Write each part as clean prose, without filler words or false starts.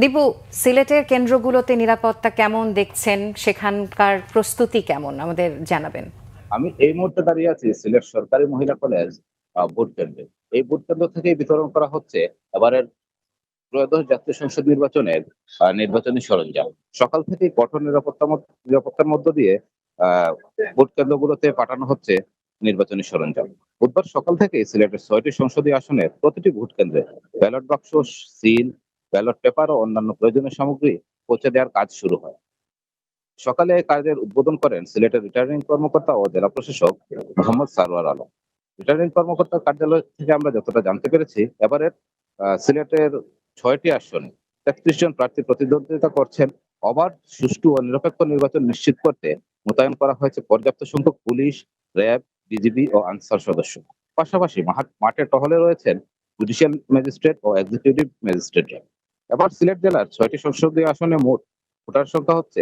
দীপু, সিলেটের কেন্দ্রগুলোতে নিরাপত্তা কেমন দেখছেন, সেখানকার প্রস্তুতি কেমন আমাদের জানাবেন। আমি এই মুহূর্তে দাঁড়িয়ে আছি সিলেট সরকারি মহিলা কলেজ ভোট কেন্দ্রে। এই ভোট কেন্দ্র থেকেই বিতরণ করা হচ্ছে এবারের ত্রয়োদশ জাতীয় সংসদ নির্বাচনের নির্বাচনী সরঞ্জাম। সকাল থেকেই কঠোর নিরাপত্তার মধ্য দিয়ে আহ ভোট কেন্দ্রগুলোতে পাঠানো হচ্ছে নির্বাচনী সরঞ্জাম। বুধবার সকাল থেকে সিলেটের 6টি সংসদীয় আসনের প্রতিটি ভোট কেন্দ্রে ব্যালট বাক্স, সিল, ব্যালট পেপার ও অন্যান্য প্রয়োজনীয় সামগ্রী পৌঁছে দেওয়ার কাজ শুরু হয়। সকালে এই কাজের উদ্বোধন করেন সিলেটের রিটার্নিং কর্মকর্তা ও জেলা প্রশাসক মোহাম্মদ সারওয়ার আলম। রিটার্নিং কর্মকর্তার কার্যালয় থেকে আমরা যতটা জানতে পেরেছি, এবারের সিলেটের 6টি আসনে ৩৩ জন প্রার্থী প্রতিদ্বন্দ্বিতা করছেন। অবাধ, সুষ্ঠু ও নিরপেক্ষ নির্বাচন নিশ্চিত করতে মোতায়েন করা হয়েছে পর্যাপ্ত সংখ্যক পুলিশ, র্যাব, বিজিবি ও আনসার সদস্য। পাশাপাশি মাঠে টহলে রয়েছেন জুডিশিয়াল ম্যাজিস্ট্রেট ও এক্সিকিউটিভ ম্যাজিস্ট্রেটরা। এবার সিলেট জেলার 6টি সংসদীয় আসনে মোট ভোটার সংখ্যা হচ্ছে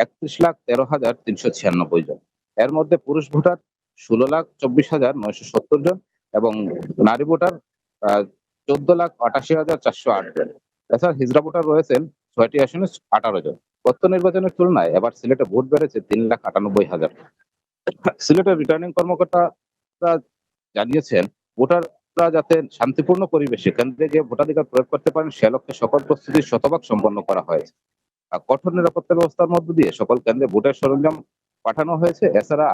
৩১,১৩,৩৯৬ জন। এর মধ্যে পুরুষ ভোটার ১৬,২৪,৯৭০ জন এবং নারী ভোটার ১৪,৮৮,৪০৮ জন। এছাড়া হিজড়া ভোটার রয়েছেন ৬টি আসনে ১৮ জন। গত নির্বাচনের তুলনায় এবার সিলেটে ভোট বেড়েছে ৩,৯৮,০০০। সিলেটের রিটার্নিং কর্মকর্তারা জানিয়েছেন, ভোটাররা যাতে শান্তিপূর্ণ পরিবেশে কেন্দ্রে গিয়ে ভোটাধিকার প্রয়োগ করতে পারেন সে লক্ষ্যে সকল প্রস্তুতি শতভাগ সম্পন্ন করা হয়েছে। কঠোর নিরাপত্তা ব্যবস্থার মধ্য দিয়ে সকল কেন্দ্রে ভোটের সরঞ্জাম পাঠানো হয়েছে। এছাড়া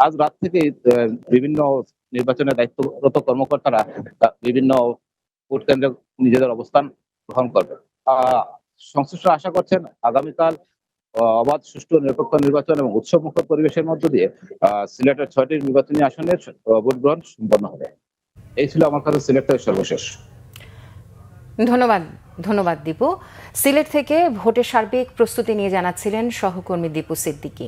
আজ রাত থেকেই বিভিন্ন নির্বাচনের দায়িত্বরত কর্মকর্তারা বিভিন্ন ভোট কেন্দ্রে নিজেদের অবস্থান গ্রহণ করবে। সংশ্লিষ্টরা আশা করছেন আগামীকাল অবাধ, সুষ্ঠু ও নিরপেক্ষ নির্বাচন এবং উৎসবমুখর পরিবেশের মধ্য দিয়ে সিলেটের 6টি নির্বাচনী আসনের ভোট গ্রহণ সম্পন্ন হবে। এই ছিল আমার কাছে সিলেটের সর্বশেষ। ধন্যবাদ ধন্যবাদ দীপু। সিলেট থেকে ভোটের সার্বিক প্রস্তুতি নিয়ে জানাচ্ছিলেন সহকর্মী দীপু সিদ্দিকী।